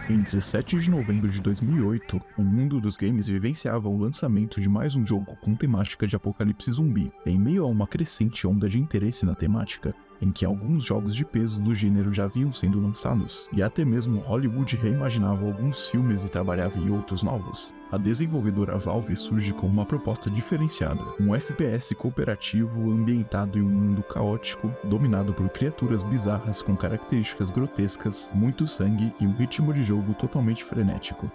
Em 17 de novembro de 2008, o mundo dos games vivenciava o lançamento de mais um jogo com temática de apocalipse zumbi. Em meio a uma crescente onda de interesse na temática, em que alguns jogos de peso do gênero já vinham sendo lançados, e até mesmo Hollywood reimaginava alguns filmes e trabalhava em outros novos, a desenvolvedora Valve surge com uma proposta diferenciada, um FPS cooperativo ambientado em um mundo caótico, dominado por criaturas bizarras com características grotescas, muito sangue e um ritmo de jogo totalmente frenético.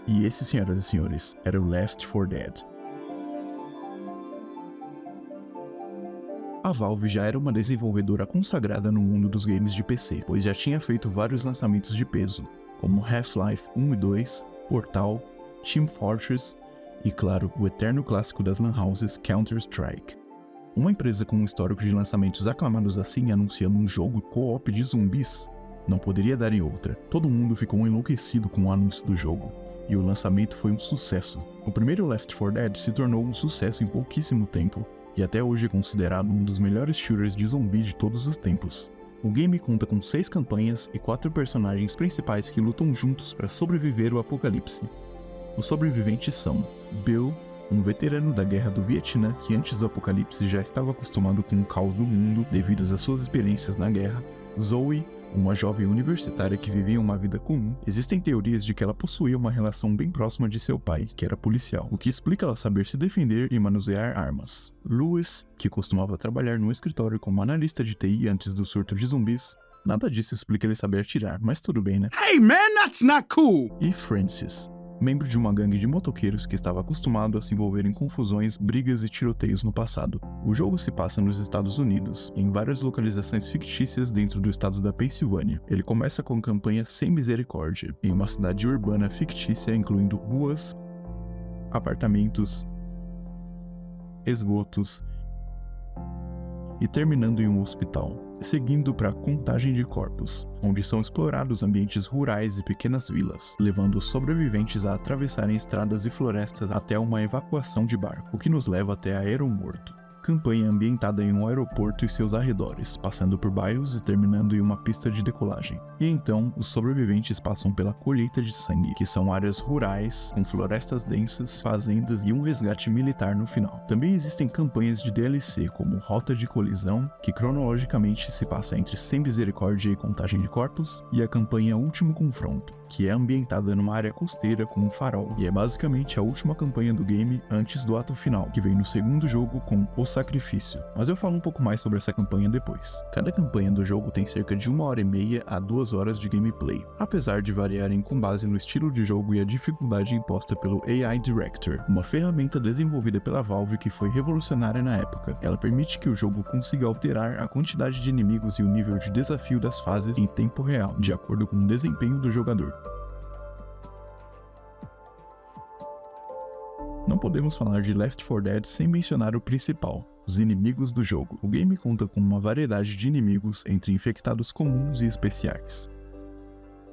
E esse, senhoras e senhores, era o Left 4 Dead. A Valve já era uma desenvolvedora consagrada no mundo dos games de PC, pois já tinha feito vários lançamentos de peso, como Half-Life 1 e 2, Portal, Team Fortress e, claro, o eterno clássico das lan houses Counter-Strike. Uma empresa com um histórico de lançamentos aclamados assim anunciando um jogo co-op de zumbis não poderia dar em outra. Todo mundo ficou enlouquecido com o anúncio do jogo, e o lançamento foi um sucesso. O primeiro Left 4 Dead se tornou um sucesso em pouquíssimo tempo, e até hoje é considerado um dos melhores shooters de zumbi de todos os tempos. O game conta com 6 campanhas e 4 personagens principais que lutam juntos para sobreviver ao apocalipse. Os sobreviventes são Bill, um veterano da guerra do Vietnã que antes do apocalipse já estava acostumado com o caos do mundo devido às suas experiências na guerra, Zoe, uma jovem universitária que vivia uma vida comum. Existem teorias de que ela possuía uma relação bem próxima de seu pai, que era policial, o que explica ela saber se defender e manusear armas. Louis, que costumava trabalhar no escritório como analista de TI antes do surto de zumbis. Nada disso explica ele saber atirar, mas tudo bem, né? Hey man, that's not cool! E Francis, membro de uma gangue de motoqueiros que estava acostumado a se envolver em confusões, brigas e tiroteios no passado. O jogo se passa nos Estados Unidos, em várias localizações fictícias dentro do estado da Pensilvânia. Ele começa com campanha sem misericórdia, em uma cidade urbana fictícia incluindo ruas, apartamentos, esgotos e terminando em um hospital, seguindo para a Contagem de Corpos, onde são explorados ambientes rurais e pequenas vilas, levando os sobreviventes a atravessarem estradas e florestas até uma evacuação de barco, o que nos leva até Aeromorto. Campanha ambientada em um aeroporto e seus arredores, passando por bairros e terminando em uma pista de decolagem. E então, os sobreviventes passam pela colheita de sangue, que são áreas rurais, com florestas densas, fazendas e um resgate militar no final. Também existem campanhas de DLC, como Rota de Colisão, que cronologicamente se passa entre Sem Misericórdia e Contagem de Corpos, e a campanha Último Confronto, que é ambientada numa área costeira com um farol, e é basicamente a última campanha do game antes do ato final, que vem no segundo jogo com O Sacrifício. Mas eu falo um pouco mais sobre essa campanha depois. Cada campanha do jogo tem cerca de 1h30 a 2 horas de gameplay, apesar de variarem com base no estilo de jogo e a dificuldade imposta pelo AI Director, uma ferramenta desenvolvida pela Valve que foi revolucionária na época. Ela permite que o jogo consiga alterar a quantidade de inimigos e o nível de desafio das fases em tempo real, de acordo com o desempenho do jogador. Não podemos falar de Left 4 Dead sem mencionar o principal, os inimigos do jogo. O game conta com uma variedade de inimigos entre infectados comuns e especiais.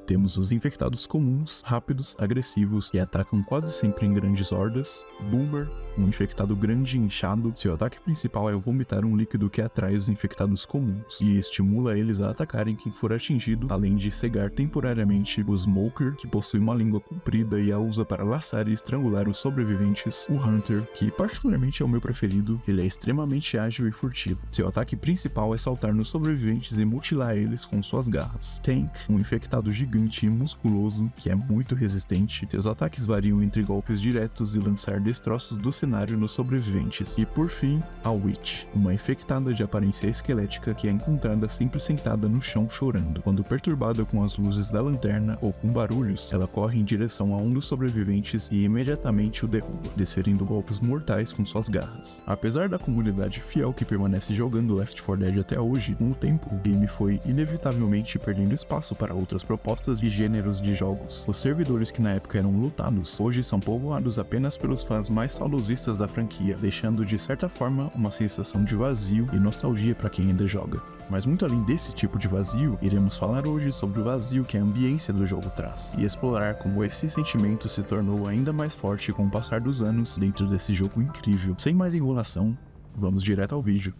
Temos os infectados comuns, rápidos, agressivos e atacam quase sempre em grandes hordas. Boomer, um infectado grande e inchado. Seu ataque principal é vomitar um líquido que atrai os infectados comuns e estimula eles a atacarem quem for atingido, além de cegar temporariamente. O Smoker, que possui uma língua comprida e a usa para laçar e estrangular os sobreviventes. O Hunter, que particularmente é o meu preferido, ele é extremamente ágil e furtivo. Seu ataque principal é saltar nos sobreviventes e mutilar eles com suas garras. Tank, um infectado gigante e musculoso, que é muito resistente. Seus ataques variam entre golpes diretos e lançar destroços do cenário nos sobreviventes. E por fim, a Witch, uma infectada de aparência esquelética que é encontrada sempre sentada no chão chorando. Quando perturbada com as luzes da lanterna ou com barulhos, ela corre em direção a um dos sobreviventes e imediatamente o derruba, desferindo golpes mortais com suas garras. Apesar da comunidade fiel que permanece jogando Left 4 Dead até hoje, com o tempo o game foi inevitavelmente perdendo espaço para outras propostas e gêneros de jogos. Os servidores que na época eram lotados, hoje são povoados apenas pelos fãs mais saudosistas da franquia, deixando de certa forma uma sensação de vazio e nostalgia para quem ainda joga. Mas muito além desse tipo de vazio, iremos falar hoje sobre o vazio que a ambiência do jogo traz, e explorar como esse sentimento se tornou ainda mais forte com o passar dos anos dentro desse jogo incrível. Sem mais enrolação, vamos direto ao vídeo.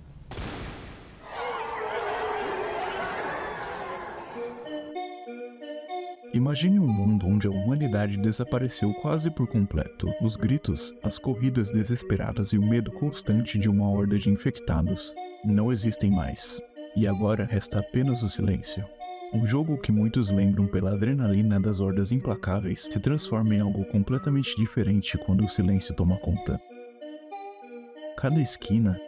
Imagine um mundo onde a humanidade desapareceu quase por completo. Os gritos, as corridas desesperadas e o medo constante de uma horda de infectados não existem mais. E agora resta apenas o silêncio. Um jogo que muitos lembram pela adrenalina das hordas implacáveis se transforma em algo completamente diferente quando o silêncio toma conta. Cada esquina,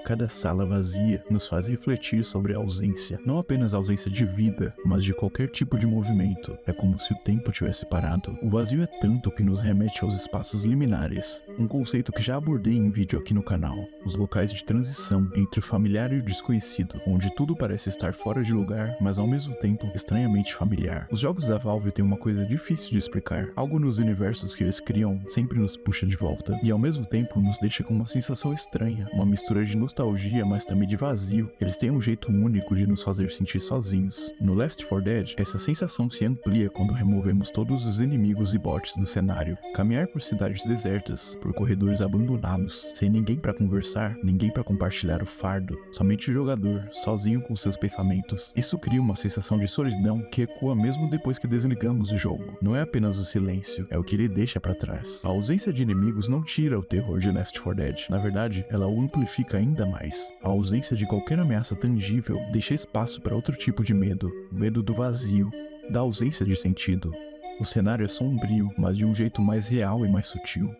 cada sala vazia nos faz refletir sobre a ausência, não apenas a ausência de vida, mas de qualquer tipo de movimento. É como se o tempo tivesse parado. O vazio é tanto que nos remete aos espaços liminares, um conceito que já abordei em vídeo aqui no canal. Os locais de transição entre o familiar e o desconhecido, onde tudo parece estar fora de lugar, mas ao mesmo tempo estranhamente familiar. Os jogos da Valve têm uma coisa difícil de explicar. Algo nos universos que eles criam sempre nos puxa de volta, e ao mesmo tempo nos deixa com uma sensação estranha, uma mistura de nostalgia, mas também de vazio. Eles têm um jeito único de nos fazer sentir sozinhos. No Left 4 Dead, essa sensação se amplia quando removemos todos os inimigos e bots do cenário. Caminhar por cidades desertas, por corredores abandonados, sem ninguém para conversar, ninguém para compartilhar o fardo, somente o jogador, sozinho com seus pensamentos. Isso cria uma sensação de solidão que ecoa mesmo depois que desligamos o jogo. Não é apenas o silêncio, é o que ele deixa para trás. A ausência de inimigos não tira o terror de Left 4 Dead. Na verdade, ela o amplifica ainda mais. A ausência de qualquer ameaça tangível deixa espaço para outro tipo de medo, o medo do vazio, da ausência de sentido. O cenário é sombrio, mas de um jeito mais real e mais sutil.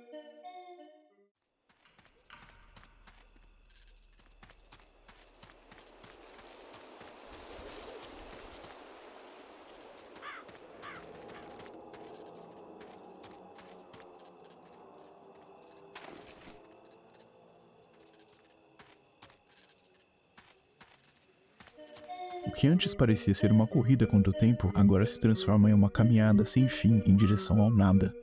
O que antes parecia ser uma corrida contra o tempo, agora se transforma em uma caminhada sem fim em direção ao nada.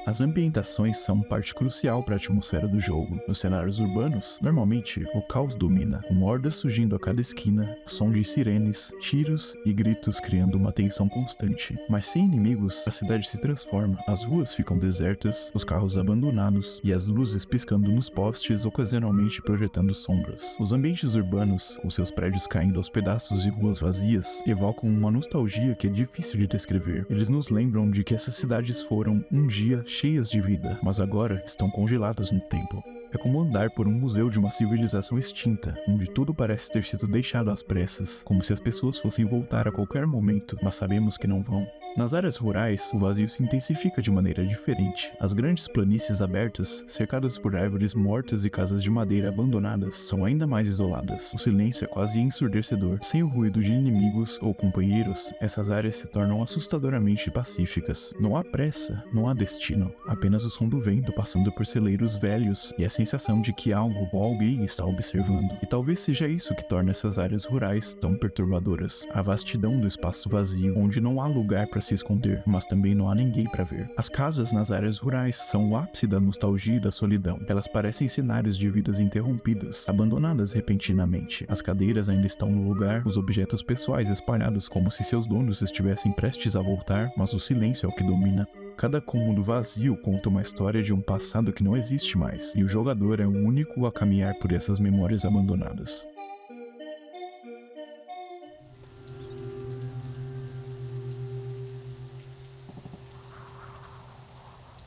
As ambientações são parte crucial para a atmosfera do jogo. Nos cenários urbanos, normalmente, o caos domina, com hordas surgindo a cada esquina, o som de sirenes, tiros e gritos criando uma tensão constante. Mas sem inimigos, a cidade se transforma, as ruas ficam desertas, os carros abandonados e as luzes piscando nos postes, ocasionalmente projetando sombras. Os ambientes urbanos, com seus prédios caindo aos pedaços e ruas vazias, evocam uma nostalgia que é difícil de descrever. Eles nos lembram de que essas cidades foram, um dia, cheias de vida, mas agora estão congeladas no tempo. É como andar por um museu de uma civilização extinta, onde tudo parece ter sido deixado às pressas, como se as pessoas fossem voltar a qualquer momento, mas sabemos que não vão. Nas áreas rurais, o vazio se intensifica de maneira diferente. As grandes planícies abertas, cercadas por árvores mortas e casas de madeira abandonadas, são ainda mais isoladas. O silêncio é quase ensurdecedor. Sem o ruído de inimigos ou companheiros, essas áreas se tornam assustadoramente pacíficas. Não há pressa, não há destino, apenas o som do vento passando por celeiros velhos e a sensação de que algo ou alguém está observando. E talvez seja isso que torna essas áreas rurais tão perturbadoras. A vastidão do espaço vazio, onde não há lugar para se esconder, mas também não há ninguém para ver. As casas nas áreas rurais são o ápice da nostalgia e da solidão. Elas parecem cenários de vidas interrompidas, abandonadas repentinamente. As cadeiras ainda estão no lugar, os objetos pessoais espalhados como se seus donos estivessem prestes a voltar, mas o silêncio é o que domina. Cada cômodo vazio conta uma história de um passado que não existe mais, e o jogador é o único a caminhar por essas memórias abandonadas.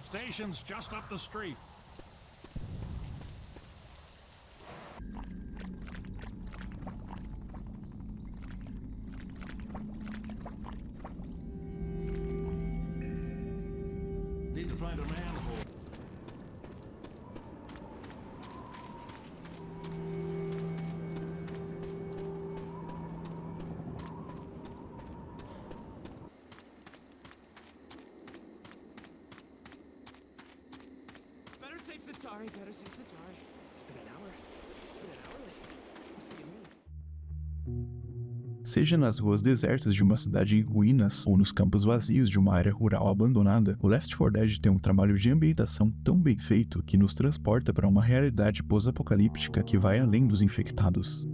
Station's just up the street. Need to find a manhole. Better safe than sorry. Better safe than sorry. It's been an hour. What do you mean? Seja nas ruas desertas de uma cidade em ruínas ou nos campos vazios de uma área rural abandonada, o Left 4 Dead tem um trabalho de ambientação tão bem feito que nos transporta para uma realidade pós-apocalíptica que vai além dos infectados.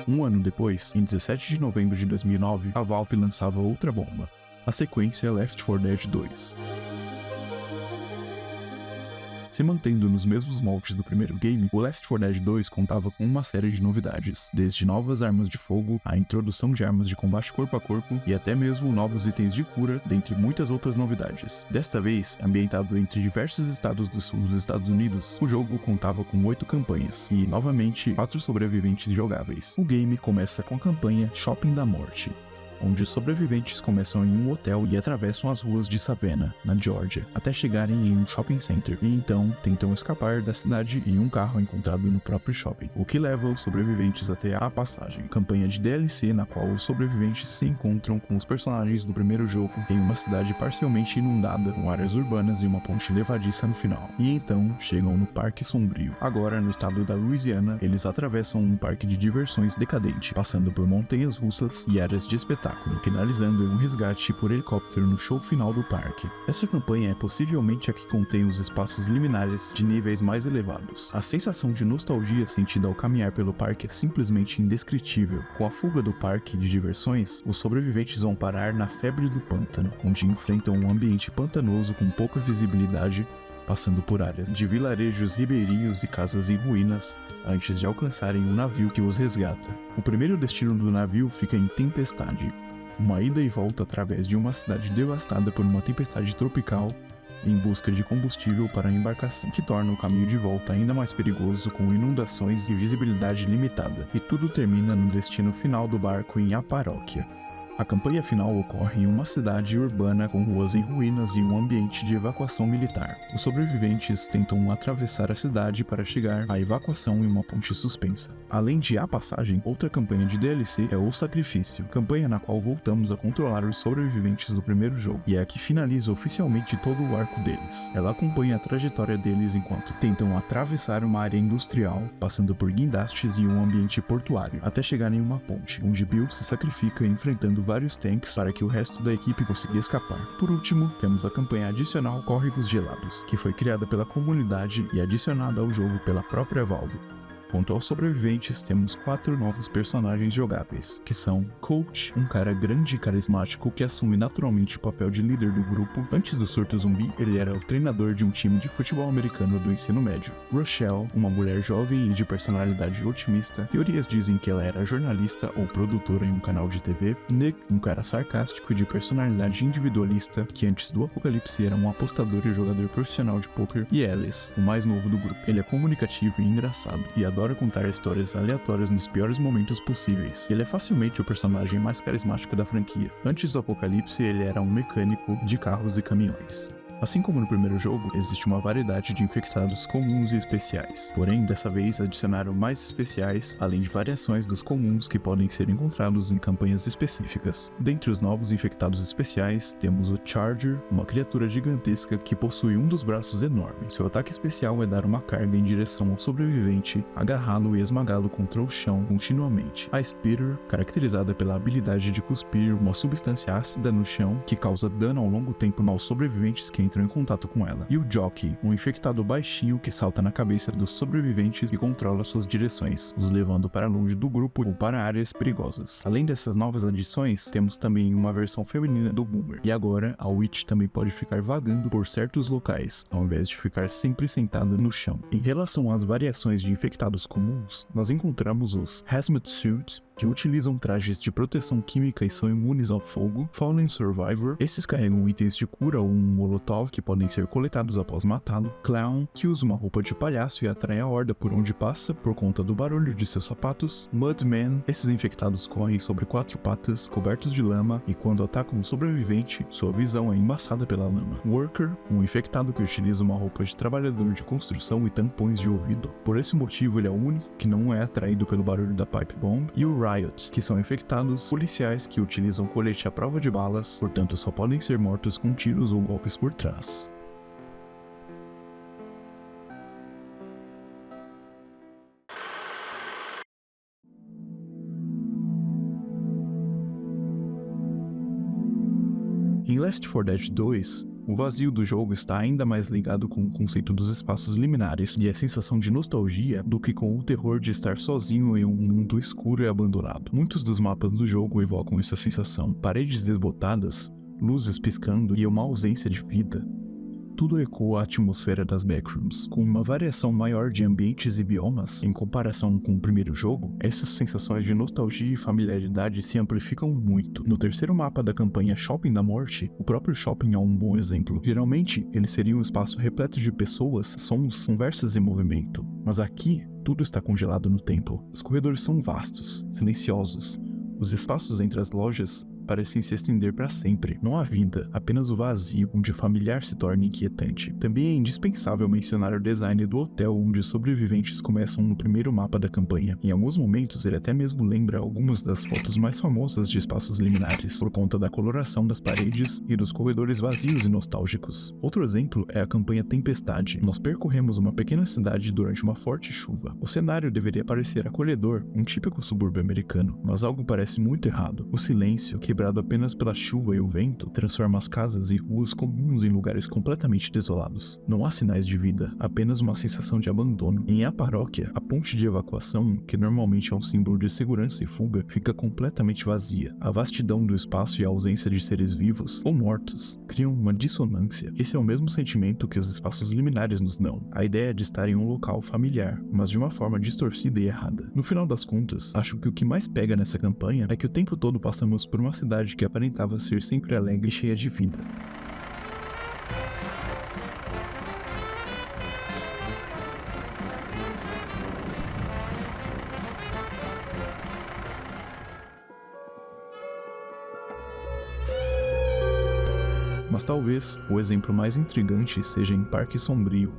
Um ano depois, em 17 de novembro de 2009, a Valve lançava outra bomba. A sequência é Left 4 Dead 2. Se mantendo nos mesmos moldes do primeiro game, o Left 4 Dead 2 contava com uma série de novidades, desde novas armas de fogo, a introdução de armas de combate corpo a corpo e até mesmo novos itens de cura, dentre muitas outras novidades. Desta vez, ambientado entre diversos estados do sul dos Estados Unidos, o jogo contava com 8 campanhas e, novamente, 4 sobreviventes jogáveis. O game começa com a campanha Shopping da Morte, onde os sobreviventes começam em um hotel e atravessam as ruas de Savannah, na Geórgia, até chegarem em um shopping center, e então tentam escapar da cidade em um carro encontrado no próprio shopping, o que leva os sobreviventes até a passagem, campanha de DLC na qual os sobreviventes se encontram com os personagens do primeiro jogo em uma cidade parcialmente inundada, com áreas urbanas e uma ponte levadiça no final, e então chegam no Parque Sombrio. Agora, no estado da Louisiana, eles atravessam um parque de diversões decadente, passando por montanhas russas e áreas de espetáculo, finalizando em um resgate por helicóptero no show final do parque. Essa campanha é possivelmente a que contém os espaços liminares de níveis mais elevados. A sensação de nostalgia sentida ao caminhar pelo parque é simplesmente indescritível. Com a fuga do parque de diversões, os sobreviventes vão parar na Febre do Pântano, onde enfrentam um ambiente pantanoso com pouca visibilidade, passando por áreas de vilarejos ribeirinhos e casas em ruínas, antes de alcançarem um navio que os resgata. O primeiro destino do navio fica em Tempestade, uma ida e volta através de uma cidade devastada por uma tempestade tropical, em busca de combustível para a embarcação, que torna o caminho de volta ainda mais perigoso com inundações e visibilidade limitada, e tudo termina no destino final do barco em Aparóquia. A campanha final ocorre em uma cidade urbana com ruas em ruínas e um ambiente de evacuação militar. Os sobreviventes tentam atravessar a cidade para chegar à evacuação em uma ponte suspensa. Além de A Passagem, outra campanha de DLC é O Sacrifício, campanha na qual voltamos a controlar os sobreviventes do primeiro jogo, e é a que finaliza oficialmente todo o arco deles. Ela acompanha a trajetória deles enquanto tentam atravessar uma área industrial, passando por guindastes e um ambiente portuário, até chegar em uma ponte, onde Bill se sacrifica enfrentando vários tanques para que o resto da equipe consiga escapar. Por último, temos a campanha adicional Córregos Gelados, que foi criada pela comunidade e adicionada ao jogo pela própria Valve. Quanto aos sobreviventes, temos 4 novos personagens jogáveis, que são Coach, um cara grande e carismático que assume naturalmente o papel de líder do grupo. Antes do surto zumbi, ele era o treinador de um time de futebol americano do ensino médio. Rochelle, uma mulher jovem e de personalidade otimista, teorias dizem que ela era jornalista ou produtora em um canal de TV. Nick, um cara sarcástico e de personalidade individualista, que antes do apocalipse era um apostador e jogador profissional de poker. E Alice, o mais novo do grupo. Ele é comunicativo e engraçado, e adora contar histórias aleatórias nos piores momentos possíveis. Ele é facilmente o personagem mais carismático da franquia. Antes do apocalipse, ele era um mecânico de carros e caminhões. Assim como no primeiro jogo, existe uma variedade de infectados comuns e especiais. Porém, dessa vez adicionaram mais especiais, além de variações dos comuns que podem ser encontrados em campanhas específicas. Dentre os novos infectados especiais, temos o Charger, uma criatura gigantesca que possui um dos braços enorme. Seu ataque especial é dar uma carga em direção ao sobrevivente, agarrá-lo e esmagá-lo contra o chão continuamente. A Spitter, caracterizada pela habilidade de cuspir uma substância ácida no chão que causa dano ao longo tempo aos sobreviventes que entram em contato com ela. E o Jockey, um infectado baixinho que salta na cabeça dos sobreviventes e controla suas direções, os levando para longe do grupo ou para áreas perigosas. Além dessas novas adições, temos também uma versão feminina do Boomer. E agora, a Witch também pode ficar vagando por certos locais, ao invés de ficar sempre sentada no chão. Em relação às variações de infectados comuns, nós encontramos os Hazmat Suit, que utilizam trajes de proteção química e são imunes ao fogo. Fallen Survivor, esses carregam itens de cura ou um molotov que podem ser coletados após matá-lo. Clown, que usa uma roupa de palhaço e atrai a horda por onde passa por conta do barulho de seus sapatos. Mudman, esses infectados correm sobre 4 patas, cobertos de lama, e quando atacam um sobrevivente, sua visão é embaçada pela lama. Worker, um infectado que utiliza uma roupa de trabalhador de construção e tampões de ouvido. Por esse motivo, ele é o único que não é atraído pelo barulho da pipe bomb. E o Riot, que são infectados policiais que utilizam colete à prova de balas, portanto só podem ser mortos com tiros ou golpes por trás. Em Left 4 Dead 2, o vazio do jogo está ainda mais ligado com o conceito dos espaços liminares e a sensação de nostalgia do que com o terror de estar sozinho em um mundo escuro e abandonado. Muitos dos mapas do jogo evocam essa sensação: paredes desbotadas, luzes piscando e uma ausência de vida. tudo ecoa a atmosfera das Backrooms. Com uma variação maior de ambientes e biomas, em comparação com o primeiro jogo, essas sensações de nostalgia e familiaridade se amplificam muito. No terceiro mapa da campanha Shopping da Morte, o próprio shopping é um bom exemplo. Geralmente, ele seria um espaço repleto de pessoas, sons, conversas e movimento. Mas aqui, tudo está congelado no tempo. Os corredores são vastos, silenciosos. Os espaços entre as lojas parecem se estender para sempre. Não há vida, apenas o vazio, onde o familiar se torna inquietante. Também é indispensável mencionar o design do hotel onde os sobreviventes começam no primeiro mapa da campanha. Em alguns momentos, ele até mesmo lembra algumas das fotos mais famosas de espaços liminares, por conta da coloração das paredes e dos corredores vazios e nostálgicos. Outro exemplo é a campanha Tempestade. Nós percorremos uma pequena cidade durante uma forte chuva. O cenário deveria parecer acolhedor, um típico subúrbio americano, mas algo parece muito errado. O silêncio, quebrado apenas pela chuva e o vento, transforma as casas e ruas comuns em lugares completamente desolados. Não há sinais de vida, apenas uma sensação de abandono. Em A Paróquia, a ponte de evacuação, que normalmente é um símbolo de segurança e fuga, fica completamente vazia. A vastidão do espaço e a ausência de seres vivos ou mortos criam uma dissonância. Esse é o mesmo sentimento que os espaços liminares nos dão. A ideia de estar em um local familiar, mas de uma forma distorcida e errada. No final das contas, acho que o que mais pega nessa campanha é que o tempo todo passamos por uma cidade que aparentava ser sempre alegre e cheia de vida. Mas talvez o exemplo mais intrigante seja em Parque Sombrio.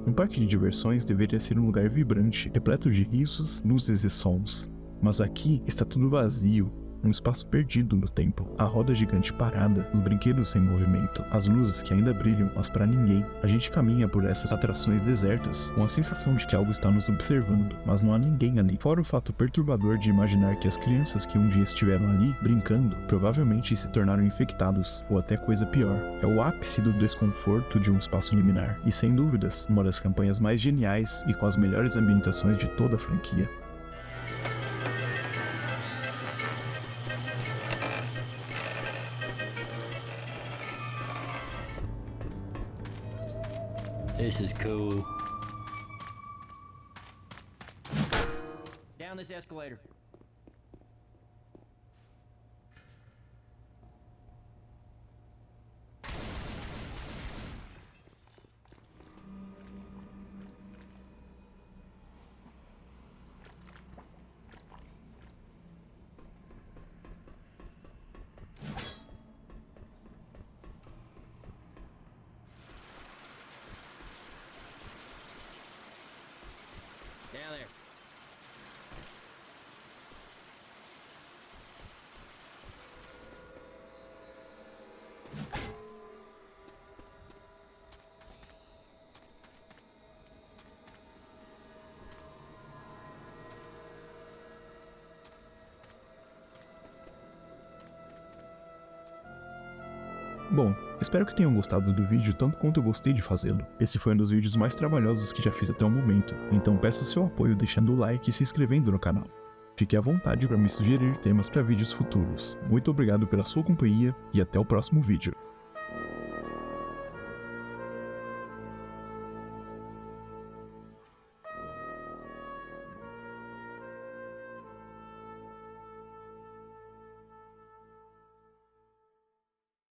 Um parque de diversões deveria ser um lugar vibrante, repleto de risos, luzes e sons. Mas aqui está tudo vazio, um espaço perdido no tempo. A roda gigante parada, os brinquedos sem movimento, as luzes que ainda brilham, mas para ninguém. A gente caminha por essas atrações desertas, com a sensação de que algo está nos observando, mas não há ninguém ali. Fora o fato perturbador de imaginar que as crianças que um dia estiveram ali, brincando, provavelmente se tornaram infectados, ou até coisa pior. É o ápice do desconforto de um espaço liminar, e sem dúvidas, uma das campanhas mais geniais e com as melhores ambientações de toda a franquia. This is cool. Down this escalator. Down there. Bom, espero que tenham gostado do vídeo tanto quanto eu gostei de fazê-lo. Esse foi um dos vídeos mais trabalhosos que já fiz até o momento, então peço seu apoio deixando o like e se inscrevendo no canal. Fique à vontade para me sugerir temas para vídeos futuros. Muito obrigado pela sua companhia e até o próximo vídeo.